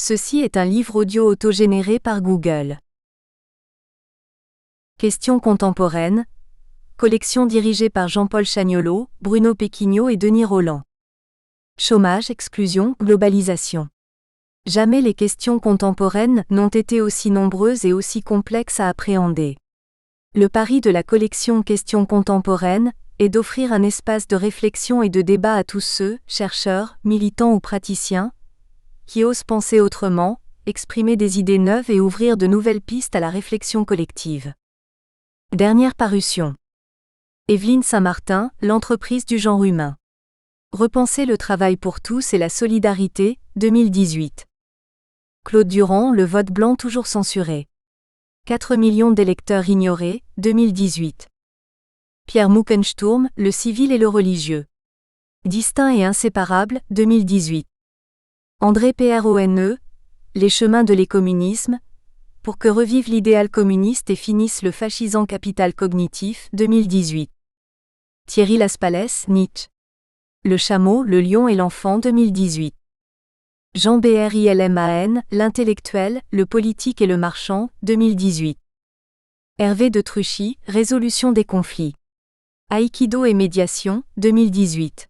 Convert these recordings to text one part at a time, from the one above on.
Ceci est un livre audio autogénéré par Google. Questions contemporaines. Collection dirigée par Jean-Paul Chagnolot, Bruno Péquignot et Denis Rolland. Chômage, exclusion, globalisation. Jamais les questions contemporaines n'ont été aussi nombreuses et aussi complexes à appréhender. Le pari de la collection Questions contemporaines est d'offrir un espace de réflexion et de débat à tous ceux, chercheurs, militants ou praticiens, qui osent penser autrement, exprimer des idées neuves et ouvrir de nouvelles pistes à la réflexion collective. Dernière parution. Evelyne Saint-Martin, l'entreprise du genre humain. Repenser le travail pour tous et la solidarité, 2018. Claude Durand, le vote blanc toujours censuré. 4 millions d'électeurs ignorés, 2018. Pierre Muckensturm, le civil et le religieux. Distincts et inséparables, 2018. André Prone, les chemins de l'écommunisme, pour que revive l'idéal communiste et finisse le fascisant capital cognitif, 2018. Thierry Laspalès, Nietzsche. Le chameau, le lion et l'enfant, 2018. Jean Brilman, l'intellectuel, le politique et le marchand, 2018. Hervé de Truchy, résolution des conflits. Aïkido et médiation, 2018.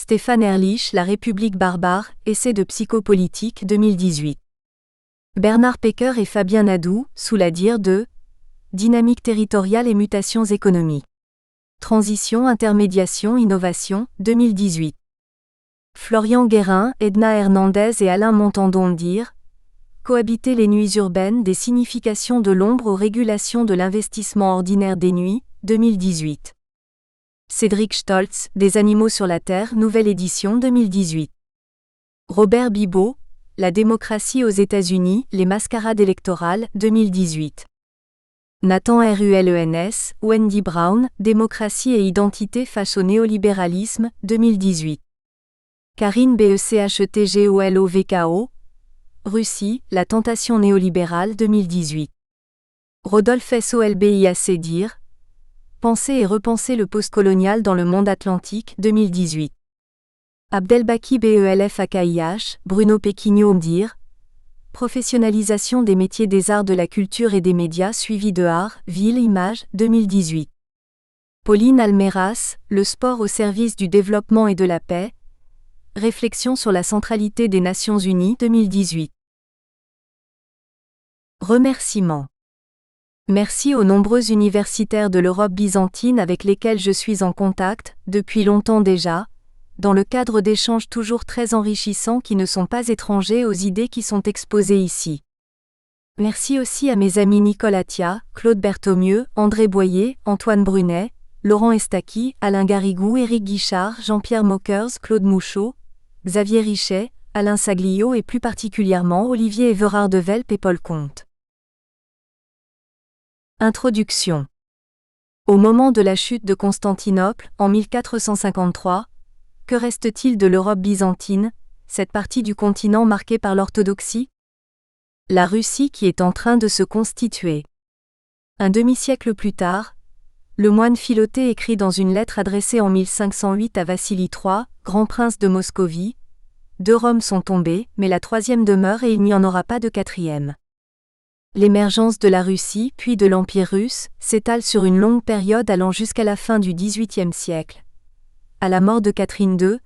Stéphane Ehrlich, La République barbare, essai de psychopolitique, 2018. Bernard Pecker et Fabien Nadou, sous la dire de Dynamique territoriale et mutations économiques. Transition, intermédiation, innovation, 2018. Florian Guérin, Edna Hernandez et Alain Montandon dire Cohabiter les nuits urbaines des significations de l'ombre aux régulations de l'investissement ordinaire des nuits, 2018. Cédric Stoltz, Des animaux sur la Terre, nouvelle édition 2018. Robert Bibot, La démocratie aux États-Unis, les mascarades électorales, 2018. Nathan Rulens, Wendy Brown, Démocratie et identité face au néolibéralisme, 2018. Karine Bechetgolovko, Russie, la tentation néolibérale, 2018. Rodolphe Solbiac dire Penser et repenser le postcolonial dans le monde atlantique, 2018. Abdelbaki Belf Akaïh, Bruno Péquignot dire Professionnalisation des métiers des arts de la culture et des médias suivi de art, ville, image, 2018. Pauline Almeras, Le sport au service du développement et de la paix. Réflexion sur la centralité des Nations Unies, 2018. Remerciements. Merci aux nombreux universitaires de l'Europe byzantine avec lesquels je suis en contact, depuis longtemps déjà, dans le cadre d'échanges toujours très enrichissants qui ne sont pas étrangers aux idées qui sont exposées ici. Merci aussi à mes amis Nicole Attia, Claude Berthomieux, André Boyer, Antoine Brunet, Laurent Estaki, Alain Garrigou, Éric Guichard, Jean-Pierre Mockers, Claude Mouchot, Xavier Richet, Alain Saglio et plus particulièrement Olivier Everard de Velp et Paul Comte. Introduction. Au moment de la chute de Constantinople, en 1453, que reste-t-il de l'Europe byzantine, cette partie du continent marquée par l'orthodoxie ? La Russie qui est en train de se constituer. Un demi-siècle plus tard, le moine Philoté écrit dans une lettre adressée en 1508 à Vassili III, grand prince de Moscovie, 2 Roms sont tombés, mais la 3e demeure et il n'y en aura pas de 4e. L'émergence de la Russie, puis de l'Empire russe, s'étale sur une longue période allant jusqu'à la fin du XVIIIe siècle. À la mort de Catherine II,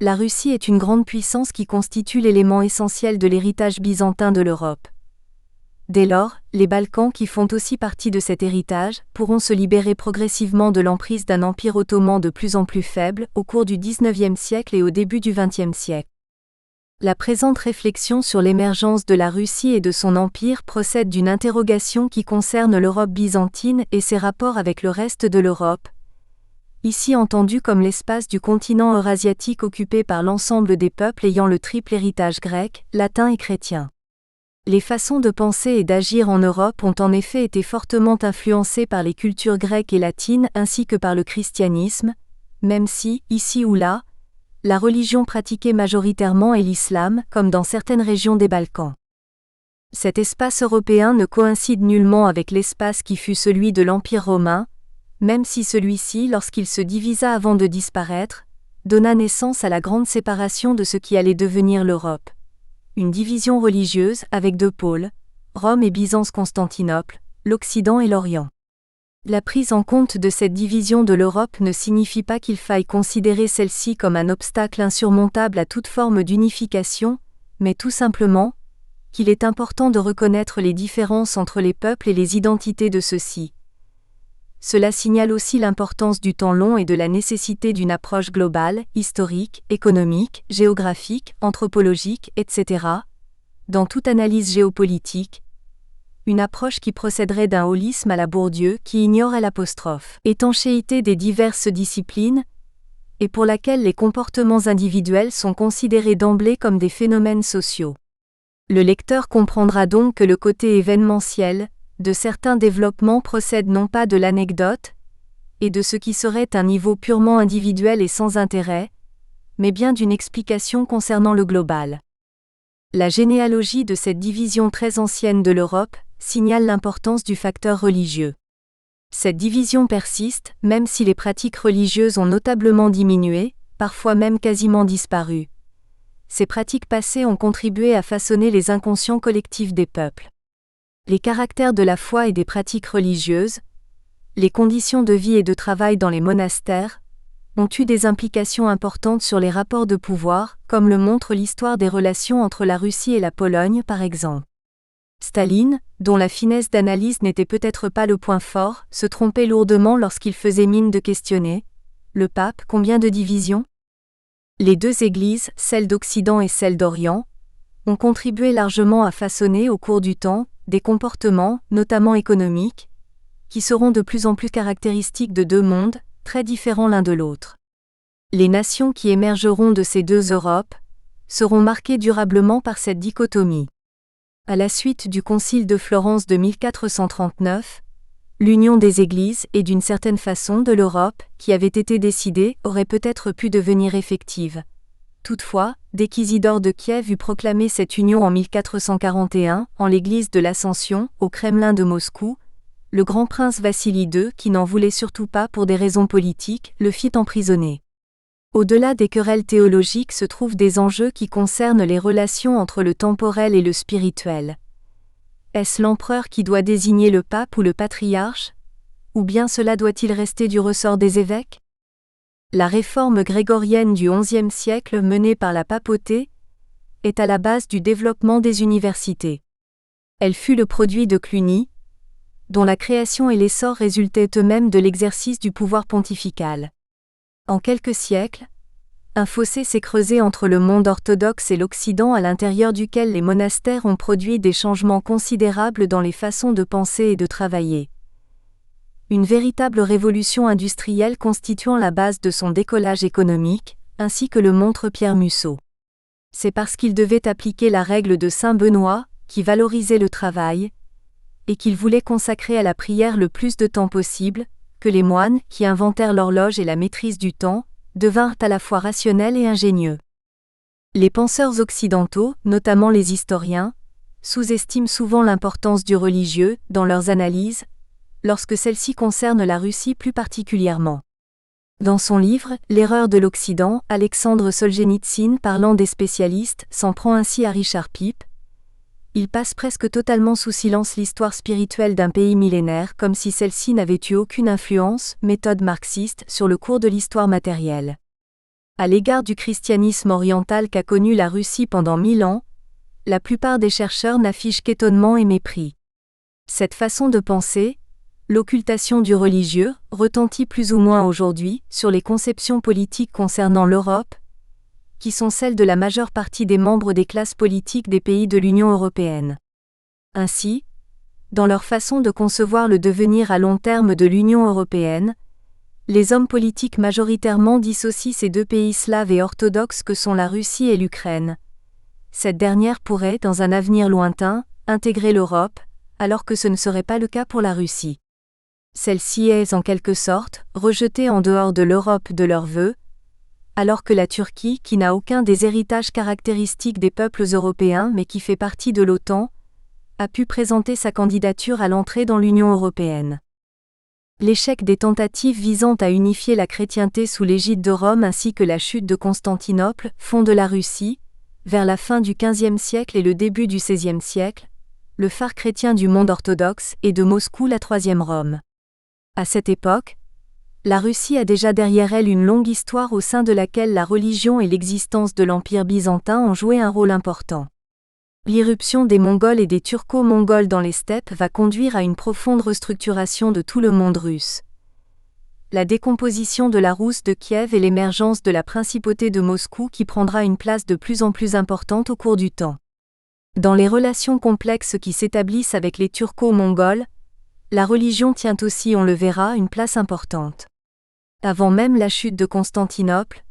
la Russie est une grande puissance qui constitue l'élément essentiel de l'héritage byzantin de l'Europe. Dès lors, les Balkans qui font aussi partie de cet héritage, pourront se libérer progressivement de l'emprise d'un empire ottoman de plus en plus faible au cours du XIXe siècle et au début du XXe siècle. La présente réflexion sur l'émergence de la Russie et de son empire procède d'une interrogation qui concerne l'Europe byzantine et ses rapports avec le reste de l'Europe, ici entendu comme l'espace du continent eurasiatique occupé par l'ensemble des peuples ayant le triple héritage grec, latin et chrétien. Les façons de penser et d'agir en Europe ont en effet été fortement influencées par les cultures grecques et latines ainsi que par le christianisme, même si, ici ou là, la religion pratiquée majoritairement est l'islam, comme dans certaines régions des Balkans. Cet espace européen ne coïncide nullement avec l'espace qui fut celui de l'Empire romain, même si celui-ci, lorsqu'il se divisa avant de disparaître, donna naissance à la grande séparation de ce qui allait devenir l'Europe. une division religieuse avec deux pôles, Rome et Byzance-Constantinople, l'Occident et l'Orient. La prise en compte de cette division de l'Europe ne signifie pas qu'il faille considérer celle-ci comme un obstacle insurmontable à toute forme d'unification, mais tout simplement, qu'il est important de reconnaître les différences entre les peuples et les identités de ceux-ci. Cela signale aussi l'importance du temps long et de la nécessité d'une approche globale, historique, économique, géographique, anthropologique, etc., dans toute analyse géopolitique, une approche qui procéderait d'un holisme à la Bourdieu qui ignore étanchéité des diverses disciplines, et pour laquelle les comportements individuels sont considérés d'emblée comme des phénomènes sociaux. Le lecteur comprendra donc que le côté événementiel de certains développements procède non pas de l'anecdote, et de ce qui serait un niveau purement individuel et sans intérêt, mais bien d'une explication concernant le global. La généalogie de cette division très ancienne de l'Europe signale l'importance du facteur religieux. Cette division persiste, même si les pratiques religieuses ont notablement diminué, parfois même quasiment disparu. Ces pratiques passées ont contribué à façonner les inconscients collectifs des peuples. Les caractères de la foi et des pratiques religieuses, les conditions de vie et de travail dans les monastères, ont eu des implications importantes sur les rapports de pouvoir, comme le montre l'histoire des relations entre la Russie et la Pologne par exemple. Staline, dont la finesse d'analyse n'était peut-être pas le point fort, se trompait lourdement lorsqu'il faisait mine de questionner « Le pape, combien de divisions ?» Les deux églises, celle d'Occident et celle d'Orient, ont contribué largement à façonner au cours du temps des comportements, notamment économiques, qui seront de plus en plus caractéristiques de deux mondes, très différents l'un de l'autre. Les nations qui émergeront de ces deux Europes seront marquées durablement par cette dichotomie. À la suite du Concile de Florence de 1439, l'union des Églises et d'une certaine façon de l'Europe, qui avait été décidée, aurait peut-être pu devenir effective. Toutefois, dès qu'Isidore de Kiev eut proclamé cette union en 1441, en l'église de l'Ascension, au Kremlin de Moscou, le grand prince Vassili II, qui n'en voulait surtout pas pour des raisons politiques, le fit emprisonner. Au-delà des querelles théologiques se trouvent des enjeux qui concernent les relations entre le temporel et le spirituel. Est-ce l'empereur qui doit désigner le pape ou le patriarche ? Ou bien cela doit-il rester du ressort des évêques ? La réforme grégorienne du XIe siècle menée par la papauté est à la base du développement des universités. Elle fut le produit de Cluny, dont la création et l'essor résultaient eux-mêmes de l'exercice du pouvoir pontifical. En quelques siècles, un fossé s'est creusé entre le monde orthodoxe et l'Occident à l'intérieur duquel les monastères ont produit des changements considérables dans les façons de penser et de travailler. Une véritable révolution industrielle constituant la base de son décollage économique, ainsi que le montre Pierre Mussot. C'est parce qu'il devait appliquer la règle de Saint Benoît, qui valorisait le travail, et qu'il voulait consacrer à la prière le plus de temps possible, que les moines, qui inventèrent l'horloge et la maîtrise du temps, devinrent à la fois rationnels et ingénieux. Les penseurs occidentaux, notamment les historiens, sous-estiment souvent l'importance du religieux dans leurs analyses, lorsque celle-ci concerne la Russie plus particulièrement. Dans son livre « L'erreur de l'Occident », Alexandre Solzhenitsyn, parlant des spécialistes, s'en prend ainsi à Richard Pipe. Il passe presque totalement sous silence l'histoire spirituelle d'un pays millénaire comme si celle-ci n'avait eu aucune influence, méthode marxiste, sur le cours de l'histoire matérielle. À l'égard du christianisme oriental qu'a connu la Russie pendant 1000 ans, la plupart des chercheurs n'affichent qu'étonnement et mépris. Cette façon de penser, l'occultation du religieux, retentit plus ou moins aujourd'hui sur les conceptions politiques concernant l'Europe, qui sont celles de la majeure partie des membres des classes politiques des pays de l'Union européenne. Ainsi, dans leur façon de concevoir le devenir à long terme de l'Union européenne, les hommes politiques majoritairement dissocient ces deux pays slaves et orthodoxes que sont la Russie et l'Ukraine. Cette dernière pourrait, dans un avenir lointain, intégrer l'Europe, alors que ce ne serait pas le cas pour la Russie. Celle-ci est, en quelque sorte, rejetée en dehors de l'Europe de leur vœu, alors que la Turquie, qui n'a aucun des héritages caractéristiques des peuples européens mais qui fait partie de l'OTAN, a pu présenter sa candidature à l'entrée dans l'Union européenne. L'échec des tentatives visant à unifier la chrétienté sous l'égide de Rome ainsi que la chute de Constantinople font de la Russie vers la fin du XVe siècle et le début du XVIe siècle, le phare chrétien du monde orthodoxe et de Moscou la troisième Rome. À cette époque, la Russie a déjà derrière elle une longue histoire au sein de laquelle la religion et l'existence de l'Empire byzantin ont joué un rôle important. L'irruption des Mongols et des Turco-Mongols dans les steppes va conduire à une profonde restructuration de tout le monde russe. La décomposition de la Rousse de Kiev et l'émergence de la principauté de Moscou qui prendra une place de plus en plus importante au cours du temps. Dans les relations complexes qui s'établissent avec les Turco-Mongols, la religion tient aussi, on le verra, une place importante. Avant même la chute de Constantinople,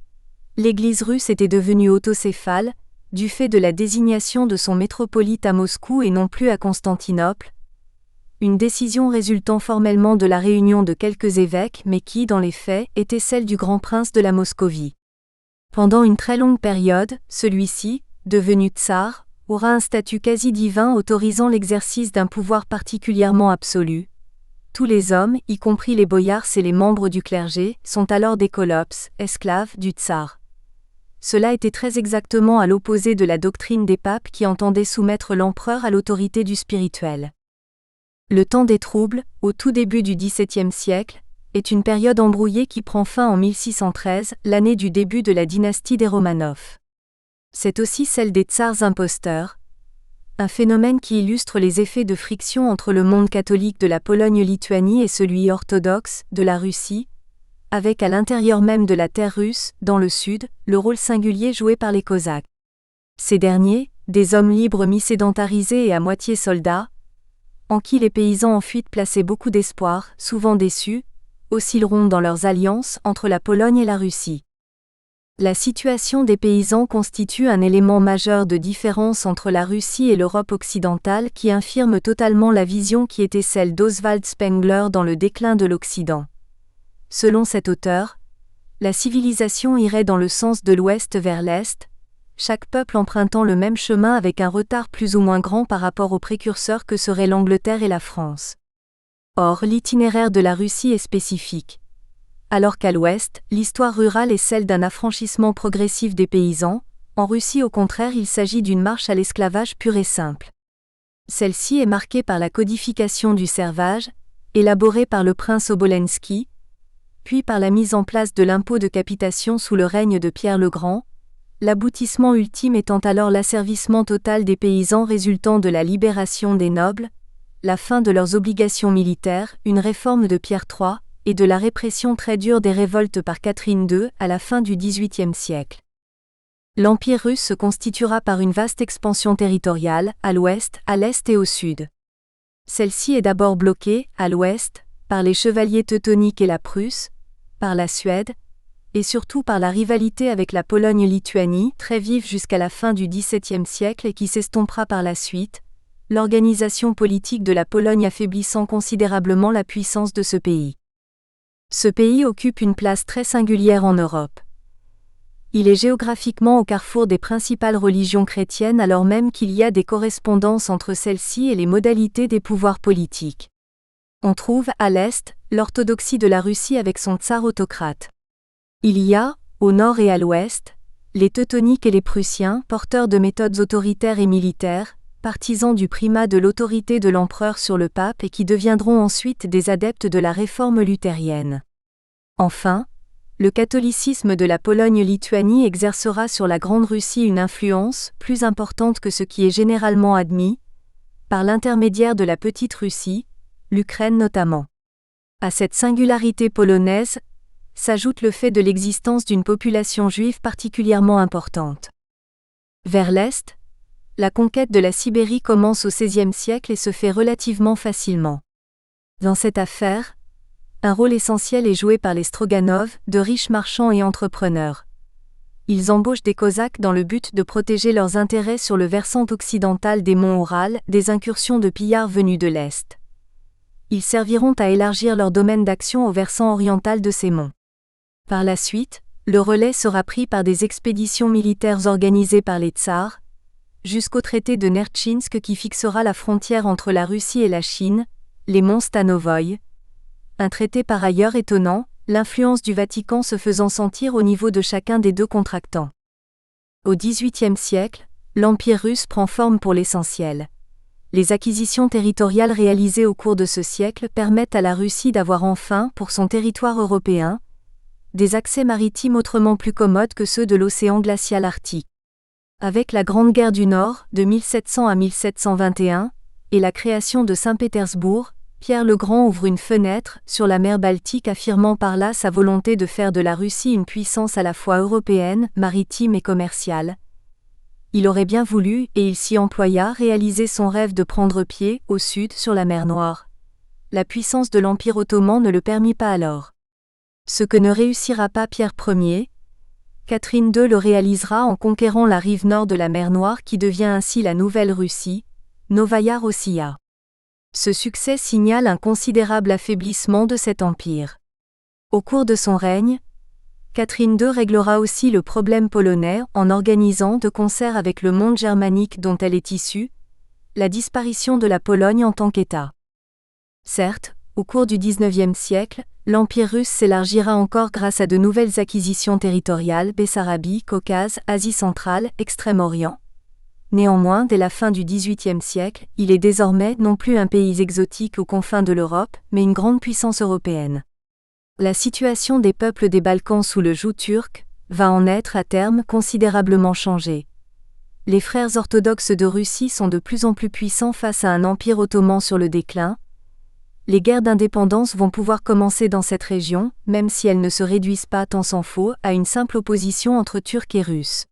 l'Église russe était devenue autocéphale, du fait de la désignation de son métropolite à Moscou et non plus à Constantinople, une décision résultant formellement de la réunion de quelques évêques mais qui, dans les faits, était celle du grand prince de la Moscovie. Pendant une très longue période, celui-ci, devenu tsar, aura un statut quasi divin autorisant l'exercice d'un pouvoir particulièrement absolu. Tous les hommes, y compris les boyars et les membres du clergé, sont alors des kolops, esclaves du tsar. Cela était très exactement à l'opposé de la doctrine des papes qui entendaient soumettre l'empereur à l'autorité du spirituel. Le temps des troubles, au tout début du XVIIe siècle, est une période embrouillée qui prend fin en 1613, l'année du début de la dynastie des Romanov. C'est aussi celle des tsars imposteurs, un phénomène qui illustre les effets de friction entre le monde catholique de la Pologne-Lituanie et celui orthodoxe de la Russie, avec à l'intérieur même de la terre russe, dans le sud, le rôle singulier joué par les Cosaques. Ces derniers, des hommes libres mi-sédentarisés et à moitié soldats, en qui les paysans en fuite plaçaient beaucoup d'espoir, souvent déçus, oscilleront dans leurs alliances entre la Pologne et la Russie. La situation des paysans constitue un élément majeur de différence entre la Russie et l'Europe occidentale qui infirme totalement la vision qui était celle d'Oswald Spengler dans Le déclin de l'Occident. Selon cet auteur, la civilisation irait dans le sens de l'ouest vers l'est, chaque peuple empruntant le même chemin avec un retard plus ou moins grand par rapport aux précurseurs que seraient l'Angleterre et la France. Or, l'itinéraire de la Russie est spécifique. Alors qu'à l'ouest, l'histoire rurale est celle d'un affranchissement progressif des paysans, en Russie au contraire il s'agit d'une marche à l'esclavage pur et simple. Celle-ci est marquée par la codification du servage, élaborée par le prince Obolensky, puis par la mise en place de l'impôt de capitation sous le règne de Pierre le Grand, l'aboutissement ultime étant alors l'asservissement total des paysans résultant de la libération des nobles, la fin de leurs obligations militaires, une réforme de Pierre III, et de la répression très dure des révoltes par Catherine II à la fin du XVIIIe siècle. L'Empire russe se constituera par une vaste expansion territoriale, à l'ouest, à l'est et au sud. Celle-ci est d'abord bloquée, à l'ouest, par les chevaliers teutoniques et la Prusse, par la Suède, et surtout par la rivalité avec la Pologne-Lituanie, très vive jusqu'à la fin du XVIIe siècle et qui s'estompera par la suite, l'organisation politique de la Pologne affaiblissant considérablement la puissance de ce pays. Ce pays occupe une place très singulière en Europe. Il est géographiquement au carrefour des principales religions chrétiennes alors même qu'il y a des correspondances entre celles-ci et les modalités des pouvoirs politiques. On trouve, à l'est, l'orthodoxie de la Russie avec son tsar autocrate. Il y a, au nord et à l'ouest, les teutoniques et les prussiens, porteurs de méthodes autoritaires et militaires, partisans du primat de l'autorité de l'empereur sur le pape et qui deviendront ensuite des adeptes de la réforme luthérienne. Enfin, le catholicisme de la Pologne-Lituanie exercera sur la Grande Russie une influence plus importante que ce qui est généralement admis, par l'intermédiaire de la Petite Russie, l'Ukraine notamment. À cette singularité polonaise, s'ajoute le fait de l'existence d'une population juive particulièrement importante. Vers l'est, la conquête de la Sibérie commence au XVIe siècle et se fait relativement facilement. Dans cette affaire, un rôle essentiel est joué par les Stroganov, de riches marchands et entrepreneurs. Ils embauchent des Cosaques dans le but de protéger leurs intérêts sur le versant occidental des monts Oural des incursions de pillards venus de l'Est. Ils serviront à élargir leur domaine d'action au versant oriental de ces monts. Par la suite, le relais sera pris par des expéditions militaires organisées par les tsars, jusqu'au traité de Nertchinsk qui fixera la frontière entre la Russie et la Chine, les monts Stanovoï. Un traité par ailleurs étonnant, l'influence du Vatican se faisant sentir au niveau de chacun des deux contractants. Au XVIIIe siècle, l'Empire russe prend forme pour l'essentiel. Les acquisitions territoriales réalisées au cours de ce siècle permettent à la Russie d'avoir enfin, pour son territoire européen, des accès maritimes autrement plus commodes que ceux de l'océan glacial arctique. Avec la Grande Guerre du Nord, de 1700 à 1721, et la création de Saint-Pétersbourg, Pierre le Grand ouvre une fenêtre sur la mer Baltique, affirmant par là sa volonté de faire de la Russie une puissance à la fois européenne, maritime et commerciale. Il aurait bien voulu, et il s'y employa, réaliser son rêve de prendre pied, au sud, sur la mer Noire. La puissance de l'Empire ottoman ne le permit pas alors. Ce que ne réussira pas Pierre Ier, Catherine II le réalisera en conquérant la rive nord de la mer Noire qui devient ainsi la Nouvelle-Russie, Novaya Rossiya. Ce succès signale un considérable affaiblissement de cet empire. Au cours de son règne, Catherine II réglera aussi le problème polonais en organisant, de concert avec le monde germanique dont elle est issue, la disparition de la Pologne en tant qu'État. Certes, au cours du XIXe siècle, l'Empire russe s'élargira encore grâce à de nouvelles acquisitions territoriales, Bessarabie, Caucase, Asie centrale, Extrême-Orient. Néanmoins, dès la fin du XVIIIe siècle, il est désormais non plus un pays exotique aux confins de l'Europe, mais une grande puissance européenne. La situation des peuples des Balkans sous le joug turc va en être à terme considérablement changée. Les frères orthodoxes de Russie sont de plus en plus puissants face à un empire ottoman sur le déclin. Les guerres d'indépendance vont pouvoir commencer dans cette région, même si elles ne se réduisent pas, tant s'en faut, à une simple opposition entre Turcs et Russes.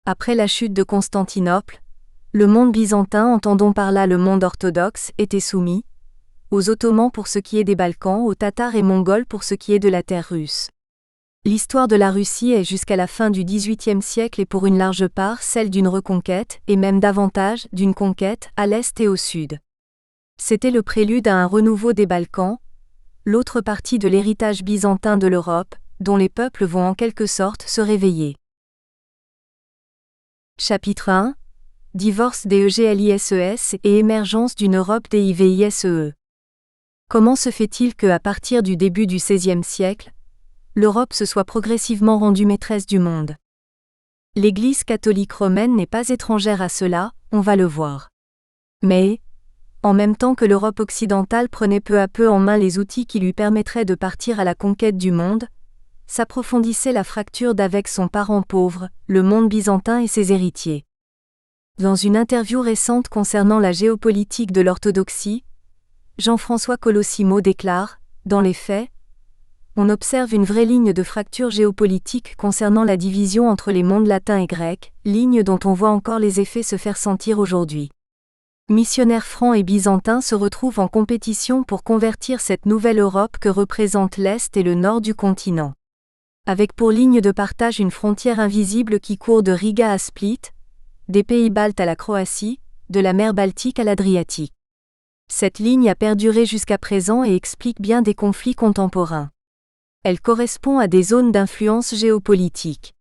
Après la chute de Constantinople, le monde byzantin, entendons par là le monde orthodoxe, était soumis aux Ottomans pour ce qui est des Balkans, aux Tatars et Mongols pour ce qui est de la terre russe. L'histoire de la Russie est jusqu'à la fin du XVIIIe siècle et pour une large part celle d'une reconquête, et même davantage d'une conquête, à l'est et au sud. C'était le prélude à un renouveau des Balkans, l'autre partie de l'héritage byzantin de l'Europe, dont les peuples vont en quelque sorte se réveiller. Chapitre 1. Divorce des EGLISES et émergence d'une Europe des IVISEE. Comment se fait-il que, à partir du début du XVIe siècle, l'Europe se soit progressivement rendue maîtresse du monde? L'Église catholique romaine n'est pas étrangère à cela, on va le voir. Mais, en même temps que l'Europe occidentale prenait peu à peu en main les outils qui lui permettraient de partir à la conquête du monde, s'approfondissait la fracture d'avec son parent pauvre, le monde byzantin et ses héritiers. Dans une interview récente concernant la géopolitique de l'orthodoxie, Jean-François Colosimo déclare, dans les faits, on observe une vraie ligne de fracture géopolitique concernant la division entre les mondes latins et grecs, ligne dont on voit encore les effets se faire sentir aujourd'hui. Missionnaires francs et byzantins se retrouvent en compétition pour convertir cette nouvelle Europe que représentent l'Est et le Nord du continent. Avec pour ligne de partage une frontière invisible qui court de Riga à Split, des pays baltes à la Croatie, de la mer Baltique à l'Adriatique. Cette ligne a perduré jusqu'à présent et explique bien des conflits contemporains. Elle correspond à des zones d'influence géopolitique.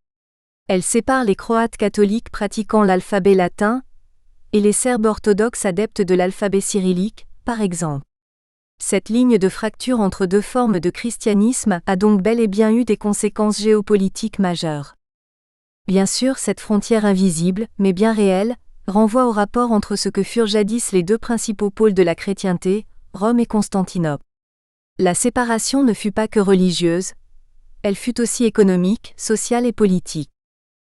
Elle sépare les Croates catholiques pratiquant l'alphabet latin et les Serbes orthodoxes adeptes de l'alphabet cyrillique, par exemple. Cette ligne de fracture entre deux formes de christianisme a donc bel et bien eu des conséquences géopolitiques majeures. Bien sûr, cette frontière invisible, mais bien réelle, renvoie au rapport entre ce que furent jadis les deux principaux pôles de la chrétienté, Rome et Constantinople. La séparation ne fut pas que religieuse, elle fut aussi économique, sociale et politique.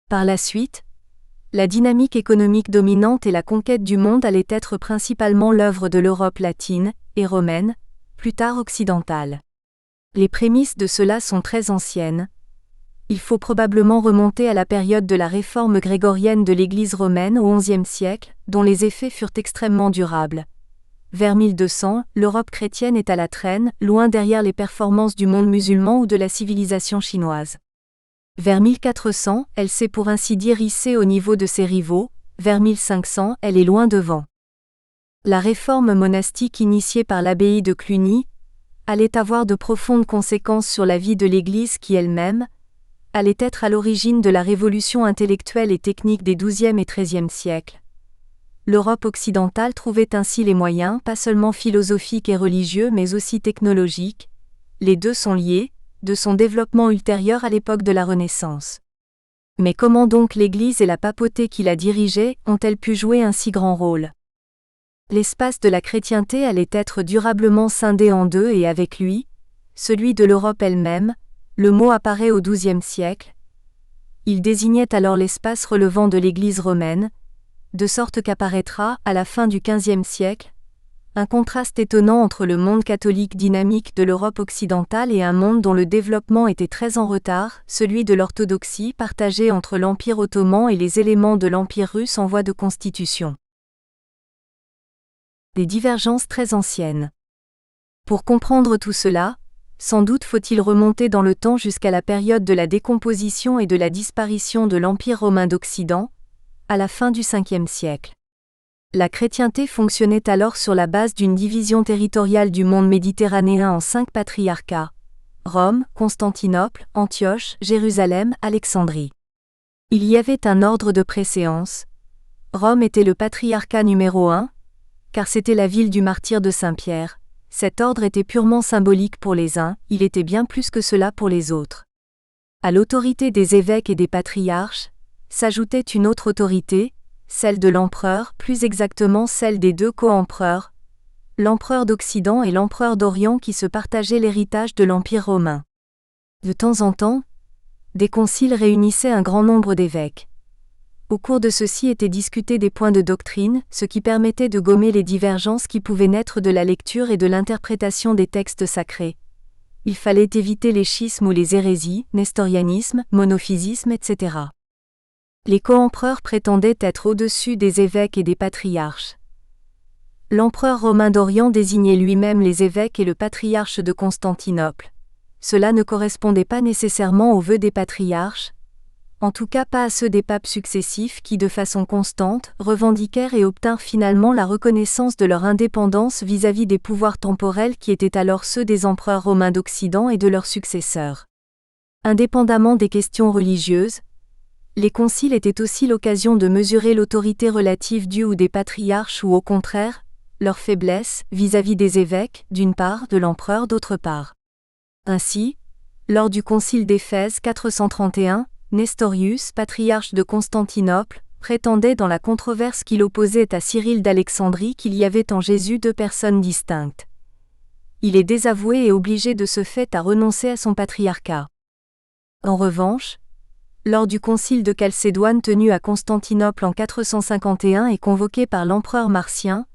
Par la suite, la dynamique économique dominante et la conquête du monde allaient être principalement l'œuvre de l'Europe latine et romaine, plus tard occidentale. Les prémices de cela sont très anciennes. Il faut probablement remonter à la période de la réforme grégorienne de l'Église romaine au XIe siècle, dont les effets furent extrêmement durables. Vers 1200, l'Europe chrétienne est à la traîne, loin derrière les performances du monde musulman ou de la civilisation chinoise. Vers 1400, elle s'est pour ainsi dire hissée au niveau de ses rivaux, vers 1500, elle est loin devant. La réforme monastique initiée par l'abbaye de Cluny allait avoir de profondes conséquences sur la vie de l'Église qui elle-même allait être à l'origine de la révolution intellectuelle et technique des XIIe et XIIIe siècles. L'Europe occidentale trouvait ainsi les moyens, pas seulement philosophiques et religieux mais aussi technologiques, les deux sont liés, de son développement ultérieur à l'époque de la Renaissance. Mais comment donc l'Église et la papauté qui la dirigeaient ont-elles pu jouer un si grand rôle? L'espace de la chrétienté allait être durablement scindé en deux et avec lui, celui de l'Europe elle-même. Le mot apparaît au XIIe siècle. Il désignait alors l'espace relevant de l'Église romaine, de sorte qu'apparaîtra, à la fin du XVe siècle, un contraste étonnant entre le monde catholique dynamique de l'Europe occidentale et un monde dont le développement était très en retard, celui de l'orthodoxie partagée entre l'Empire ottoman et les éléments de l'Empire russe en voie de constitution. Des divergences très anciennes. Pour comprendre tout cela, sans doute faut-il remonter dans le temps jusqu'à la période de la décomposition et de la disparition de l'Empire romain d'Occident, à la fin du Ve siècle. La chrétienté fonctionnait alors sur la base d'une division territoriale du monde méditerranéen en 5 patriarcats: Rome, Constantinople, Antioche, Jérusalem, Alexandrie. Il y avait un ordre de préséance. Rome était le patriarcat numéro 1, car c'était la ville du martyr de Saint-Pierre. Cet ordre était purement symbolique pour les uns, il était bien plus que cela pour les autres. À l'autorité des évêques et des patriarches, s'ajoutait une autre autorité, celle de l'empereur, plus exactement celle des 2 co-empereurs, l'empereur d'Occident et l'empereur d'Orient qui se partageaient l'héritage de l'Empire romain. De temps en temps, des conciles réunissaient un grand nombre d'évêques. Au cours de ceux-ci étaient discutés des points de doctrine, ce qui permettait de gommer les divergences qui pouvaient naître de la lecture et de l'interprétation des textes sacrés. Il fallait éviter les schismes ou les hérésies, nestorianisme, monophysisme, etc. Les co-empereurs prétendaient être au-dessus des évêques et des patriarches. L'empereur romain d'Orient désignait lui-même les évêques et le patriarche de Constantinople. Cela ne correspondait pas nécessairement aux vœux des patriarches, en tout cas pas à ceux des papes successifs qui de façon constante revendiquèrent et obtinrent finalement la reconnaissance de leur indépendance vis-à-vis des pouvoirs temporels qui étaient alors ceux des empereurs romains d'Occident et de leurs successeurs. Indépendamment des questions religieuses, les conciles étaient aussi l'occasion de mesurer l'autorité relative du ou des patriarches ou au contraire, leur faiblesse vis-à-vis des évêques, d'une part, de l'empereur d'autre part. Ainsi, lors du concile d'Éphèse 431, Nestorius, patriarche de Constantinople, prétendait dans la controverse qu'il opposait à Cyril d'Alexandrie qu'il y avait en Jésus 2 personnes distinctes. Il est désavoué et obligé de ce fait à renoncer à son patriarcat. En revanche, lors du concile de Chalcédoine tenu à Constantinople en 451 et convoqué par l'empereur Marcien,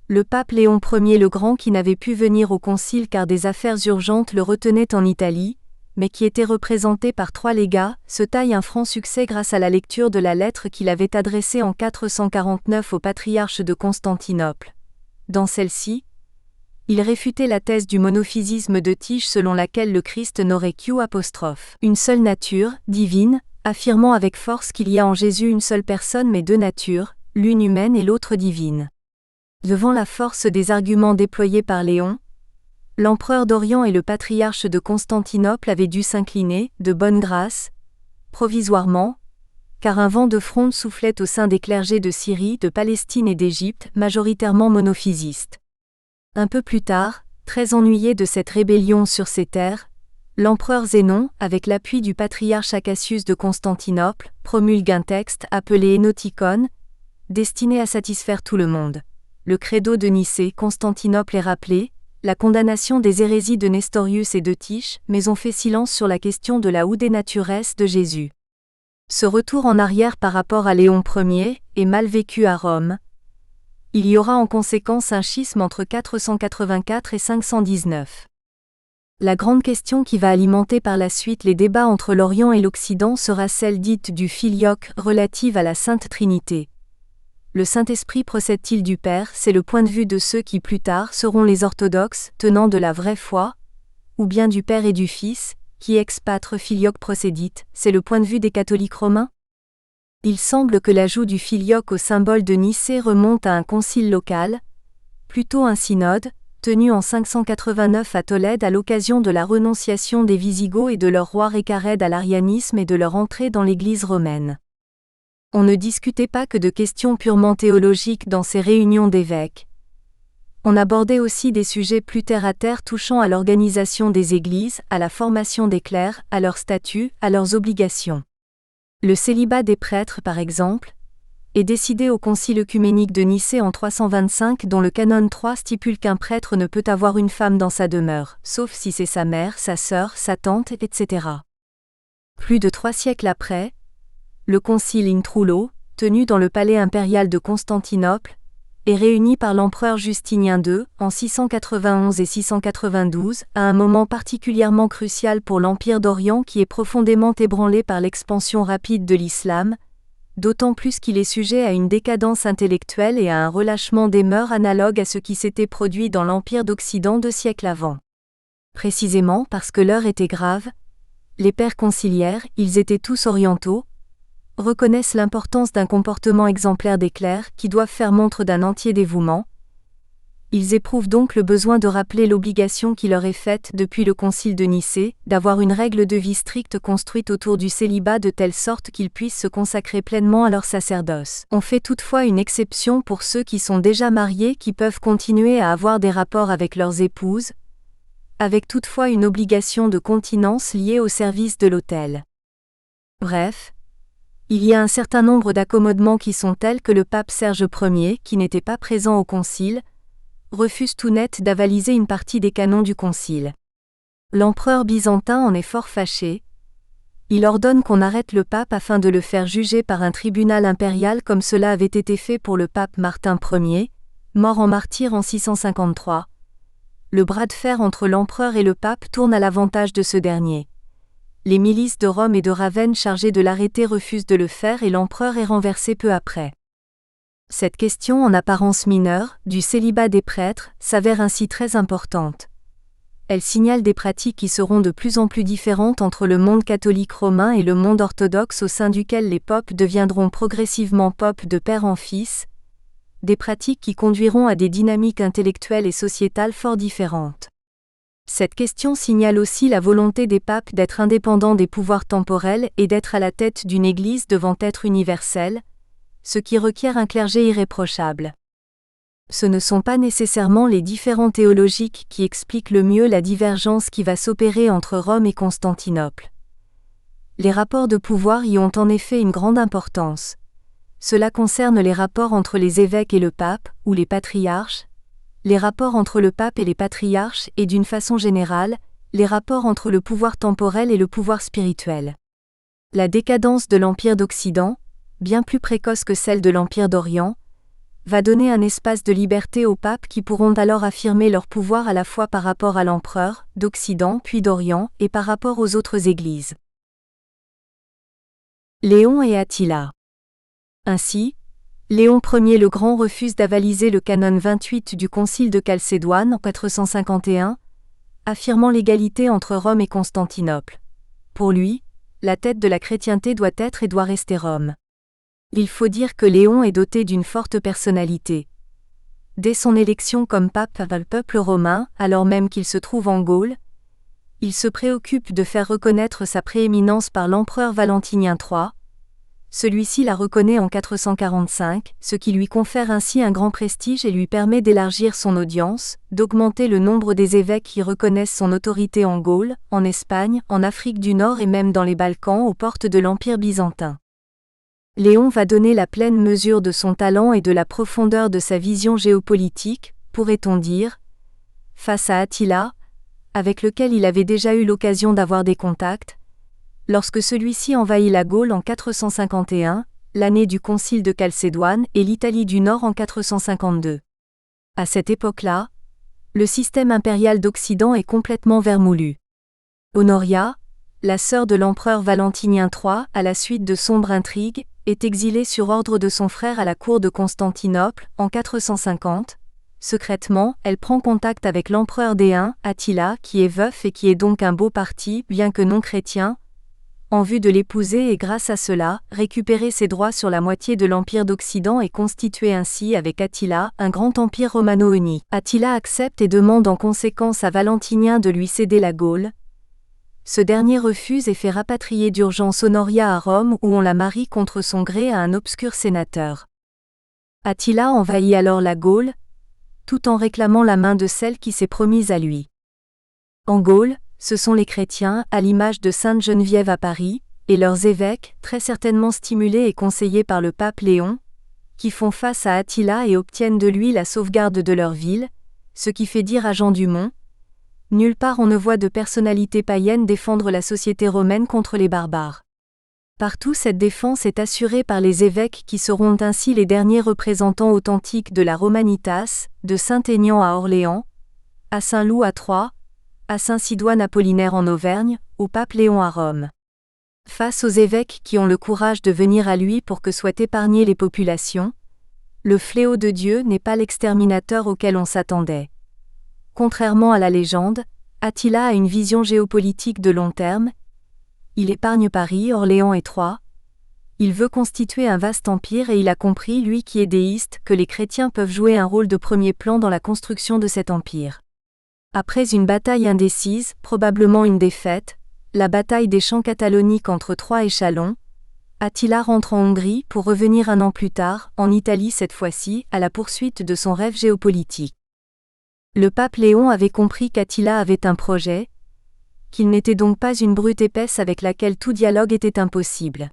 le pape Léon Ier le Grand qui n'avait pu venir au concile car des affaires urgentes le retenaient en Italie, mais qui était représenté par 3 légats, se taille un franc succès grâce à la lecture de la lettre qu'il avait adressée en 449 au patriarche de Constantinople. Dans celle-ci, il réfutait la thèse du monophysisme de Tige selon laquelle le Christ n'aurait qu'une seule nature, divine, affirmant avec force qu'il y a en Jésus une seule personne mais 2 natures, l'une humaine et l'autre divine. Devant la force des arguments déployés par Léon, l'empereur d'Orient et le patriarche de Constantinople avaient dû s'incliner, de bonne grâce, provisoirement, car un vent de fronde soufflait au sein des clergés de Syrie, de Palestine et d'Égypte, majoritairement monophysistes. Un peu plus tard, très ennuyé de cette rébellion sur ses terres, l'empereur Zénon, avec l'appui du patriarche Acacius de Constantinople, promulgue un texte appelé Enoticon, destiné à satisfaire tout le monde. Le credo de Nicée, Constantinople est rappelé, la condamnation des hérésies de Nestorius et de Tige, mais on fait silence sur la question de la Oude Naturesse de Jésus. Ce retour en arrière par rapport à Léon Ier est mal vécu à Rome. Il y aura en conséquence un schisme entre 484 et 519. La grande question qui va alimenter par la suite les débats entre l'Orient et l'Occident sera celle dite du Filioque relative à la Sainte Trinité. Le Saint-Esprit procède-t-il du Père? C'est le point de vue de ceux qui plus tard seront les orthodoxes, tenant de la vraie foi, ou bien du Père et du Fils, qui ex patre filioque procédit, c'est le point de vue des catholiques romains? Il semble que l'ajout du filioque au symbole de Nicée remonte à un concile local, plutôt un synode, tenu en 589 à Tolède à l'occasion de la renonciation des Wisigoths et de leur roi Récarède à l'arianisme et de leur entrée dans l'Église romaine. On ne discutait pas que de questions purement théologiques dans ces réunions d'évêques. On abordait aussi des sujets plus terre-à-terre touchant à l'organisation des églises, à la formation des clercs, à leur statut, à leurs obligations. Le célibat des prêtres, par exemple, est décidé au Concile œcuménique de Nicée en 325 dont le canon 3 stipule qu'un prêtre ne peut avoir une femme dans sa demeure, sauf si c'est sa mère, sa sœur, sa tante, etc. Plus de 3 siècles après, le concile in Trullo, tenu dans le palais impérial de Constantinople, est réuni par l'empereur Justinien II, en 691 et 692, à un moment particulièrement crucial pour l'Empire d'Orient qui est profondément ébranlé par l'expansion rapide de l'islam, d'autant plus qu'il est sujet à une décadence intellectuelle et à un relâchement des mœurs analogue à ce qui s'était produit dans l'Empire d'Occident 2 siècles avant. Précisément parce que l'heure était grave, les pères conciliaires, ils étaient tous orientaux, reconnaissent l'importance d'un comportement exemplaire des clercs qui doivent faire montre d'un entier dévouement. Ils éprouvent donc le besoin de rappeler l'obligation qui leur est faite depuis le concile de Nicée, d'avoir une règle de vie stricte construite autour du célibat de telle sorte qu'ils puissent se consacrer pleinement à leur sacerdoce. On fait toutefois une exception pour ceux qui sont déjà mariés qui peuvent continuer à avoir des rapports avec leurs épouses, avec toutefois une obligation de continence liée au service de l'autel. Bref, il y a un certain nombre d'accommodements qui sont tels que le pape Serge Ier, qui n'était pas présent au concile, refuse tout net d'avaliser une partie des canons du concile. L'empereur byzantin en est fort fâché. Il ordonne qu'on arrête le pape afin de le faire juger par un tribunal impérial comme cela avait été fait pour le pape Martin Ier, mort en martyr en 653. Le bras de fer entre l'empereur et le pape tourne à l'avantage de ce dernier. Les milices de Rome et de Ravenne chargées de l'arrêter refusent de le faire et l'empereur est renversé peu après. Cette question en apparence mineure, du célibat des prêtres, s'avère ainsi très importante. Elle signale des pratiques qui seront de plus en plus différentes entre le monde catholique romain et le monde orthodoxe au sein duquel les popes deviendront progressivement popes de père en fils, des pratiques qui conduiront à des dynamiques intellectuelles et sociétales fort différentes. Cette question signale aussi la volonté des papes d'être indépendants des pouvoirs temporels et d'être à la tête d'une Église devant être universelle, ce qui requiert un clergé irréprochable. Ce ne sont pas nécessairement les différents théologiques qui expliquent le mieux la divergence qui va s'opérer entre Rome et Constantinople. Les rapports de pouvoir y ont en effet une grande importance. Cela concerne les rapports entre les évêques et le pape, ou les patriarches, les rapports entre le pape et les patriarches et d'une façon générale, les rapports entre le pouvoir temporel et le pouvoir spirituel. La décadence de l'Empire d'Occident, bien plus précoce que celle de l'Empire d'Orient, va donner un espace de liberté aux papes qui pourront alors affirmer leur pouvoir à la fois par rapport à l'empereur, d'Occident puis d'Orient, et par rapport aux autres églises. Léon et Attila. Ainsi, Léon Ier le Grand refuse d'avaliser le canon 28 du Concile de Chalcédoine en 451, affirmant l'égalité entre Rome et Constantinople. Pour lui, la tête de la chrétienté doit être et doit rester Rome. Il faut dire que Léon est doté d'une forte personnalité. Dès son élection comme pape par le peuple romain, alors même qu'il se trouve en Gaule, il se préoccupe de faire reconnaître sa prééminence par l'empereur Valentinien III. Celui-ci la reconnaît en 445, ce qui lui confère ainsi un grand prestige et lui permet d'élargir son audience, d'augmenter le nombre des évêques qui reconnaissent son autorité en Gaule, en Espagne, en Afrique du Nord et même dans les Balkans aux portes de l'Empire byzantin. Léon va donner la pleine mesure de son talent et de la profondeur de sa vision géopolitique, pourrait-on dire, face à Attila, avec lequel il avait déjà eu l'occasion d'avoir des contacts, lorsque celui-ci envahit la Gaule en 451, l'année du Concile de Chalcédoine, et l'Italie du Nord en 452. À cette époque-là, le système impérial d'Occident est complètement vermoulu. Honoria, la sœur de l'empereur Valentinien III, à la suite de sombres intrigues, est exilée sur ordre de son frère à la cour de Constantinople, en 450. Secrètement, elle prend contact avec l'empereur des Huns, Attila, qui est veuf et qui est donc un beau parti, bien que non chrétien, en vue de l'épouser et grâce à cela, récupérer ses droits sur la moitié de l'Empire d'Occident et constituer ainsi avec Attila un grand empire romano-uni. Attila accepte et demande en conséquence à Valentinien de lui céder la Gaule. Ce dernier refuse et fait rapatrier d'urgence Honoria à Rome où on la marie contre son gré à un obscur sénateur. Attila envahit alors la Gaule, tout en réclamant la main de celle qui s'est promise à lui. En Gaule, ce sont les chrétiens, à l'image de Sainte Geneviève à Paris, et leurs évêques, très certainement stimulés et conseillés par le pape Léon, qui font face à Attila et obtiennent de lui la sauvegarde de leur ville, ce qui fait dire à Jean Dumont: nulle part on ne voit de personnalité païenne défendre la société romaine contre les barbares. Partout cette défense est assurée par les évêques qui seront ainsi les derniers représentants authentiques de la Romanitas, de Saint-Aignan à Orléans, à Saint-Loup à Troyes, à Saint-Sidoine Apollinaire en Auvergne, au pape Léon à Rome. Face aux évêques qui ont le courage de venir à lui pour que soient épargnées les populations, le fléau de Dieu n'est pas l'exterminateur auquel on s'attendait. Contrairement à la légende, Attila a une vision géopolitique de long terme. Il épargne Paris, Orléans et Troyes. Il veut constituer un vaste empire et il a compris, lui qui est déiste, que les chrétiens peuvent jouer un rôle de premier plan dans la construction de cet empire. Après une bataille indécise, probablement une défaite, la bataille des champs cataloniques entre Troyes et Châlons, Attila rentre en Hongrie pour revenir un an plus tard, en Italie cette fois-ci, à la poursuite de son rêve géopolitique. Le pape Léon avait compris qu'Attila avait un projet, qu'il n'était donc pas une brute épaisse avec laquelle tout dialogue était impossible.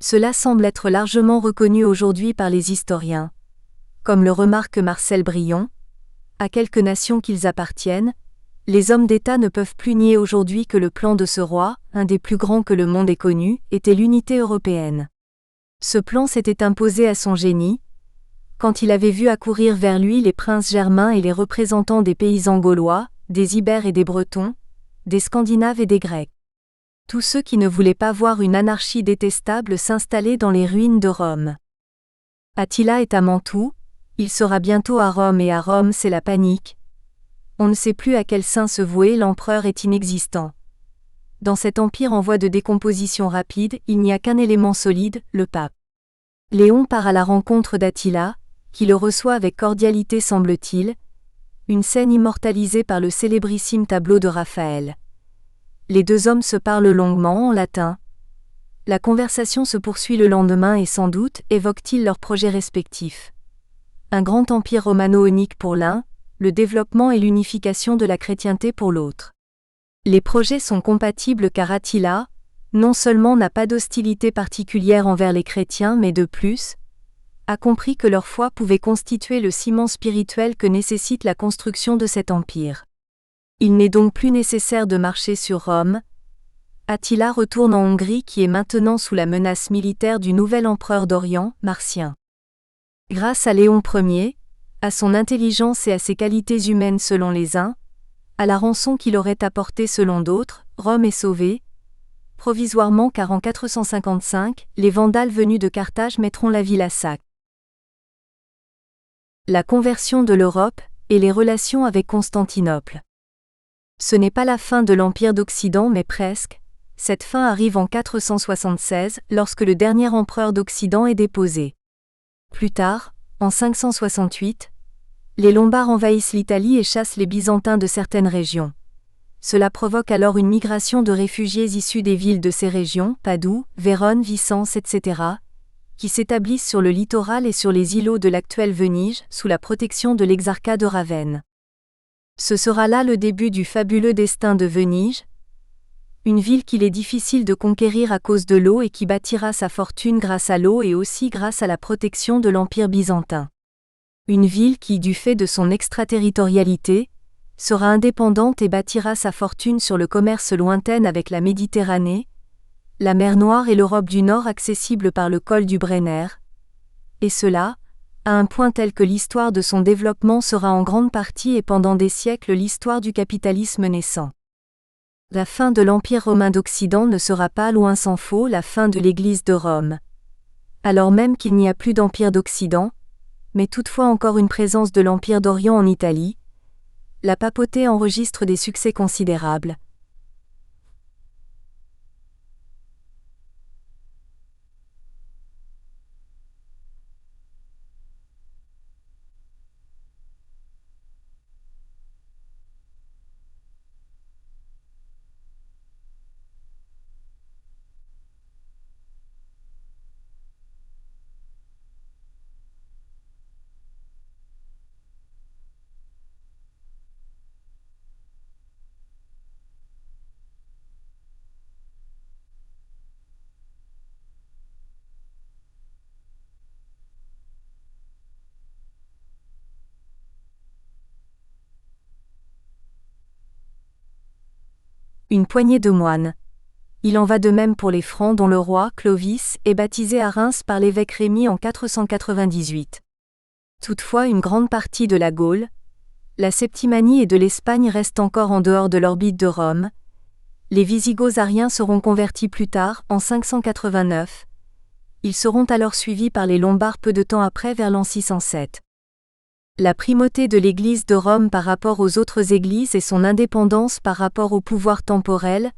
Cela semble être largement reconnu aujourd'hui par les historiens. Comme le remarque Marcel Brion, à quelque nation qu'ils appartiennent, les hommes d'État ne peuvent plus nier aujourd'hui que le plan de ce roi, un des plus grands que le monde ait connu, était l'unité européenne. Ce plan s'était imposé à son génie, quand il avait vu accourir vers lui les princes germains et les représentants des paysans gaulois, des Ibères et des Bretons, des Scandinaves et des Grecs. Tous ceux qui ne voulaient pas voir une anarchie détestable s'installer dans les ruines de Rome. Attila est à Mantoue, il sera bientôt à Rome et à Rome c'est la panique. On ne sait plus à quel saint se vouer, l'empereur est inexistant. Dans cet empire en voie de décomposition rapide, il n'y a qu'un élément solide, le pape. Léon part à la rencontre d'Attila, qui le reçoit avec cordialité semble-t-il, une scène immortalisée par le célébrissime tableau de Raphaël. Les deux hommes se parlent longuement en latin. La conversation se poursuit le lendemain et sans doute évoquent-ils leurs projets respectifs. Un grand empire romano-eunique pour l'un, le développement et l'unification de la chrétienté pour l'autre. Les projets sont compatibles car Attila, non seulement n'a pas d'hostilité particulière envers les chrétiens mais de plus, a compris que leur foi pouvait constituer le ciment spirituel que nécessite la construction de cet empire. Il n'est donc plus nécessaire de marcher sur Rome. Attila retourne en Hongrie qui est maintenant sous la menace militaire du nouvel empereur d'Orient, Marcien. Grâce à Léon Ier, à son intelligence et à ses qualités humaines selon les uns, à la rançon qu'il aurait apportée selon d'autres, Rome est sauvée, provisoirement car en 455, les Vandales venus de Carthage mettront la ville à sac. La conversion de l'Europe et les relations avec Constantinople. Ce n'est pas la fin de l'Empire d'Occident mais presque. Cette fin arrive en 476, lorsque le dernier empereur d'Occident est déposé. Plus tard, en 568, les Lombards envahissent l'Italie et chassent les Byzantins de certaines régions. Cela provoque alors une migration de réfugiés issus des villes de ces régions, Padoue, Vérone, Vicence, etc., qui s'établissent sur le littoral et sur les îlots de l'actuelle Venise, sous la protection de l'exarcat de Ravenne. Ce sera là le début du fabuleux destin de Venise, une ville qu'il est difficile de conquérir à cause de l'eau et qui bâtira sa fortune grâce à l'eau et aussi grâce à la protection de l'Empire byzantin. Une ville qui, du fait de son extraterritorialité, sera indépendante et bâtira sa fortune sur le commerce lointain avec la Méditerranée, la mer Noire et l'Europe du Nord accessible par le col du Brenner. Et cela, à un point tel que l'histoire de son développement sera en grande partie et pendant des siècles l'histoire du capitalisme naissant. La fin de l'Empire romain d'Occident ne sera pas, loin s'en faut, la fin de l'Église de Rome. Alors même qu'il n'y a plus d'Empire d'Occident, mais toutefois encore une présence de l'Empire d'Orient en Italie, la papauté enregistre des succès considérables. une poignée de moines. Il en va de même pour les Francs dont le roi, Clovis, est baptisé à Reims par l'évêque Rémy en 498. Toutefois une grande partie de la Gaule, la Septimanie et de l'Espagne restent encore en dehors de l'orbite de Rome. Les Wisigoths ariens seront convertis plus tard, en 589. Ils seront alors suivis par les Lombards peu de temps après vers l'an 607. La primauté de l'Église de Rome par rapport aux autres églises et son indépendance par rapport au pouvoir temporel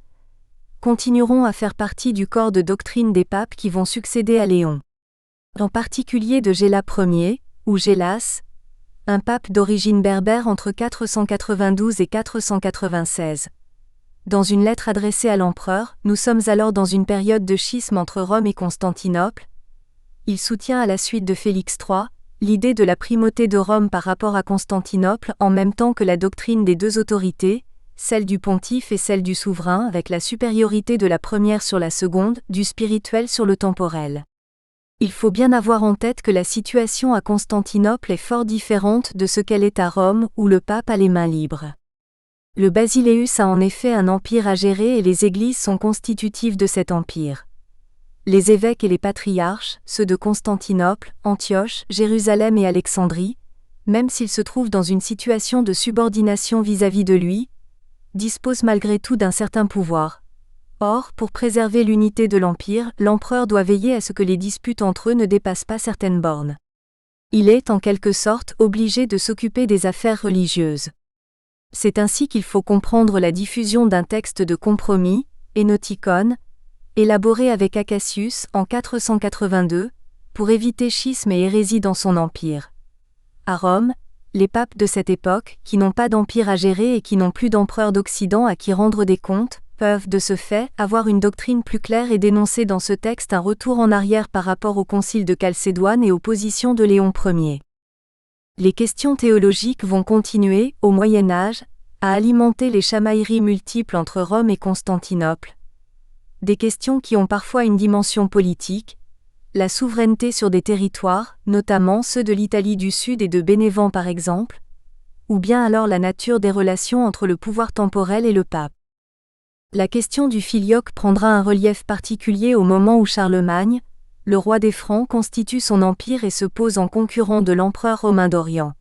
continueront à faire partie du corps de doctrine des papes qui vont succéder à Léon. En particulier de Géla Ier, ou Gélas, un pape d'origine berbère entre 492 et 496. Dans une lettre adressée à l'empereur, nous sommes alors dans une période de schisme entre Rome et Constantinople. Il soutient à la suite de Félix III, l'idée de la primauté de Rome par rapport à Constantinople en même temps que la doctrine des deux autorités, celle du pontife et celle du souverain avec la supériorité de la première sur la seconde, du spirituel sur le temporel. Il faut bien avoir en tête que la situation à Constantinople est fort différente de ce qu'elle est à Rome où le pape a les mains libres. Le Basileus a en effet un empire à gérer et les églises sont constitutives de cet empire. Les évêques et les patriarches, ceux de Constantinople, Antioche, Jérusalem et Alexandrie, même s'ils se trouvent dans une situation de subordination vis-à-vis de lui, disposent malgré tout d'un certain pouvoir. Or, pour préserver l'unité de l'empire, l'empereur doit veiller à ce que les disputes entre eux ne dépassent pas certaines bornes. Il est, en quelque sorte, obligé de s'occuper des affaires religieuses. C'est ainsi qu'il faut comprendre la diffusion d'un texte de compromis, Enoticon, élaboré avec Acacius en 482, pour éviter schisme et hérésie dans son empire. À Rome, les papes de cette époque, qui n'ont pas d'empire à gérer et qui n'ont plus d'empereur d'Occident à qui rendre des comptes, peuvent, de ce fait, avoir une doctrine plus claire et dénoncer dans ce texte un retour en arrière par rapport au concile de Chalcédoine et aux positions de Léon Ier. Les questions théologiques vont continuer, au Moyen Âge, à alimenter les chamailleries multiples entre Rome et Constantinople. Des questions qui ont parfois une dimension politique, la souveraineté sur des territoires, notamment ceux de l'Italie du Sud et de Bénévent par exemple, ou bien alors la nature des relations entre le pouvoir temporel et le pape. La question du filioque prendra un relief particulier au moment où Charlemagne, le roi des Francs, constitue son empire et se pose en concurrent de l'empereur romain d'Orient.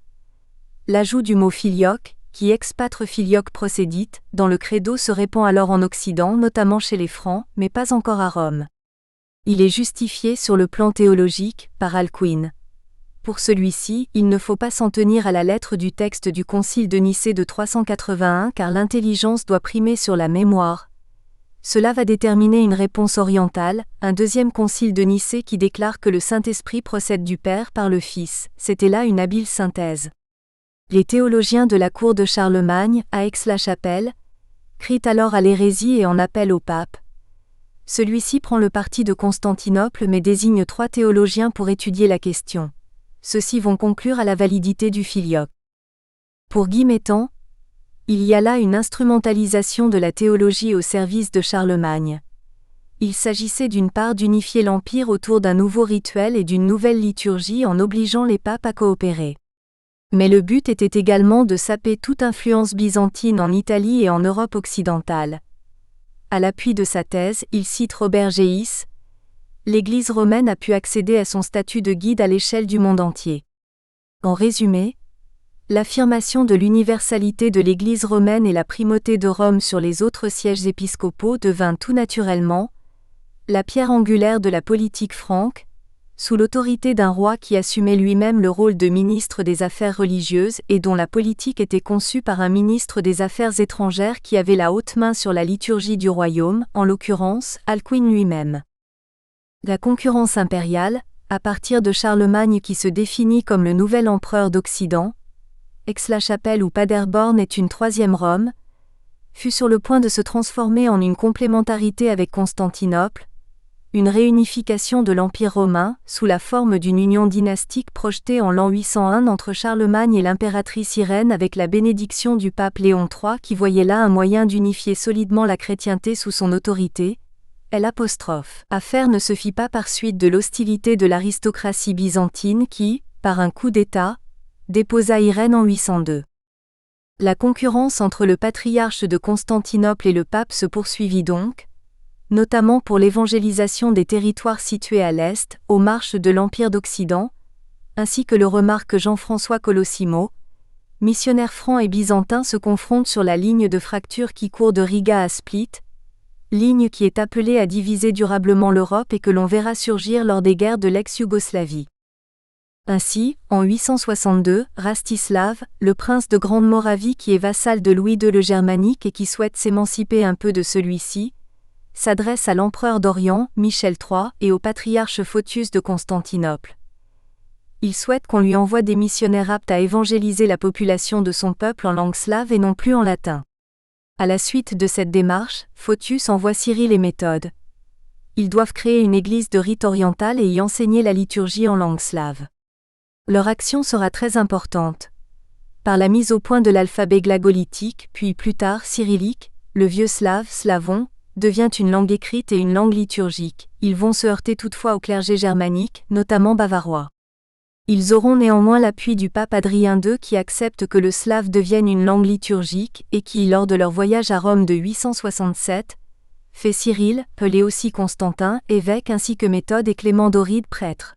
L'ajout du mot filioque, qui expatre filioque procédite, dans le credo se répand alors en Occident, notamment chez les Francs, mais pas encore à Rome. Il est justifié sur le plan théologique, par Alcuin. Pour celui-ci, il ne faut pas s'en tenir à la lettre du texte du Concile de Nicée de 381 car l'intelligence doit primer sur la mémoire. Cela va déterminer une réponse orientale, un deuxième concile de Nicée qui déclare que le Saint-Esprit procède du Père par le Fils, c'était là une habile synthèse. Les théologiens de la cour de Charlemagne, à Aix-la-Chapelle, crient alors à l'hérésie et en appellent au pape. Celui-ci prend le parti de Constantinople mais désigne 3 théologiens pour étudier la question. Ceux-ci vont conclure à la validité du filioque. Pour Guy Métan, il y a là une instrumentalisation de la théologie au service de Charlemagne. Il s'agissait d'une part d'unifier l'Empire autour d'un nouveau rituel et d'une nouvelle liturgie en obligeant les papes à coopérer. Mais le but était également de saper toute influence byzantine en Italie et en Europe occidentale. À l'appui de sa thèse, il cite Robert Géis. L'Église romaine a pu accéder à son statut de guide à l'échelle du monde entier. En résumé, l'affirmation de l'universalité de l'Église romaine et la primauté de Rome sur les autres sièges épiscopaux devint tout naturellement la pierre angulaire de la politique franque, sous l'autorité d'un roi qui assumait lui-même le rôle de ministre des Affaires religieuses et dont la politique était conçue par un ministre des Affaires étrangères qui avait la haute main sur la liturgie du royaume, en l'occurrence, Alcuin lui-même. La concurrence impériale, à partir de Charlemagne qui se définit comme le nouvel empereur d'Occident, Aix-la-Chapelle ou Paderborn est une troisième Rome, fut sur le point de se transformer en une complémentarité avec Constantinople, une réunification de l'Empire romain, sous la forme d'une union dynastique projetée en l'an 801 entre Charlemagne et l'impératrice Irène avec la bénédiction du pape Léon III qui voyait là un moyen d'unifier solidement la chrétienté sous son autorité. Affaire ne se fit pas par suite de l'hostilité de l'aristocratie byzantine qui, par un coup d'État, déposa Irène en 802. La concurrence entre le patriarche de Constantinople et le pape se poursuivit donc, notamment pour l'évangélisation des territoires situés à l'est, aux marches de l'Empire d'Occident, ainsi que le remarque Jean-François Colosimo. Missionnaires francs et byzantins se confrontent sur la ligne de fracture qui court de Riga à Split, ligne qui est appelée à diviser durablement l'Europe et que l'on verra surgir lors des guerres de l'ex-Yougoslavie. Ainsi, en 862, Rastislav, le prince de Grande Moravie qui est vassal de Louis II le Germanique et qui souhaite s'émanciper un peu de celui-ci, s'adresse à l'empereur d'Orient, Michel III, et au patriarche Photius de Constantinople. Il souhaite qu'on lui envoie des missionnaires aptes à évangéliser la population de son peuple en langue slave et non plus en latin. À la suite de cette démarche, Photius envoie Cyril et Méthode. Ils doivent créer une église de rite oriental et y enseigner la liturgie en langue slave. Leur action sera très importante. Par la mise au point de l'alphabet glagolitique, puis plus tard cyrillique, le vieux slave, slavon, devient une langue écrite et une langue liturgique. Ils vont se heurter toutefois au clergé germanique, notamment bavarois. Ils auront néanmoins l'appui du pape Adrien II qui accepte que le slave devienne une langue liturgique et qui, lors de leur voyage à Rome de 867, fait Cyril, appelé aussi Constantin, évêque ainsi que Méthode et Clément d'Oride prêtre.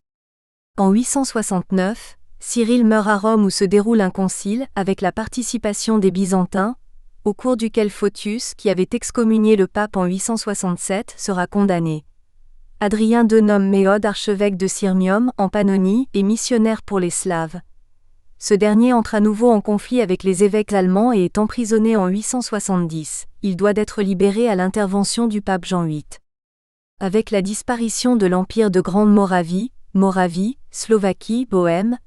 En 869, Cyril meurt à Rome où se déroule un concile avec la participation des Byzantins, au cours duquel Photius, qui avait excommunié le pape en 867, sera condamné. Adrien II nomme Méthode archevêque de Sirmium, en Pannonie, et missionnaire pour les Slaves. Ce dernier entre à nouveau en conflit avec les évêques allemands et est emprisonné en 870. Il doit être libéré à l'intervention du pape Jean VIII. Avec la disparition de l'Empire de Grande Moravie, Slovaquie, Bohême,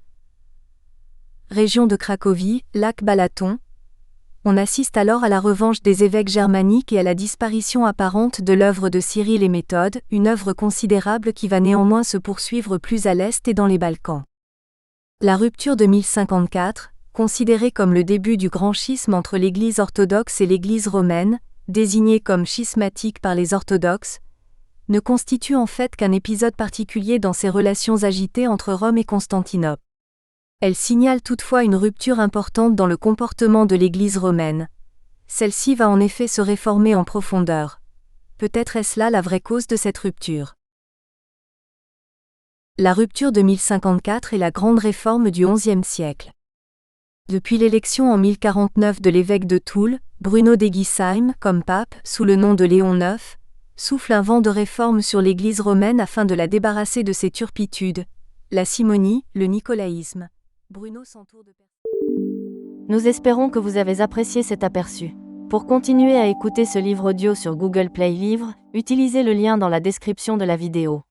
région de Cracovie, lac Balaton, on assiste alors à la revanche des évêques germaniques et à la disparition apparente de l'œuvre de Cyril et Méthode, une œuvre considérable qui va néanmoins se poursuivre plus à l'est et dans les Balkans. La rupture de 1054, considérée comme le début du grand schisme entre l'Église orthodoxe et l'Église romaine, désignée comme schismatique par les orthodoxes, ne constitue en fait qu'un épisode particulier dans ces relations agitées entre Rome et Constantinople. Elle signale toutefois une rupture importante dans le comportement de l'Église romaine. Celle-ci va en effet se réformer en profondeur. Peut-être est-ce là la vraie cause de cette rupture. La rupture de 1054 est la grande réforme du XIe siècle. Depuis l'élection en 1049 de l'évêque de Toul, Bruno d'Egisheim, comme pape, sous le nom de Léon IX, souffle un vent de réforme sur l'Église romaine afin de la débarrasser de ses turpitudes, la simonie, le nicolaïsme. Bruno s'entoure de... Nous espérons que vous avez apprécié cet aperçu. Pour continuer à écouter ce livre audio sur Google Play Livres, utilisez le lien dans la description de la vidéo.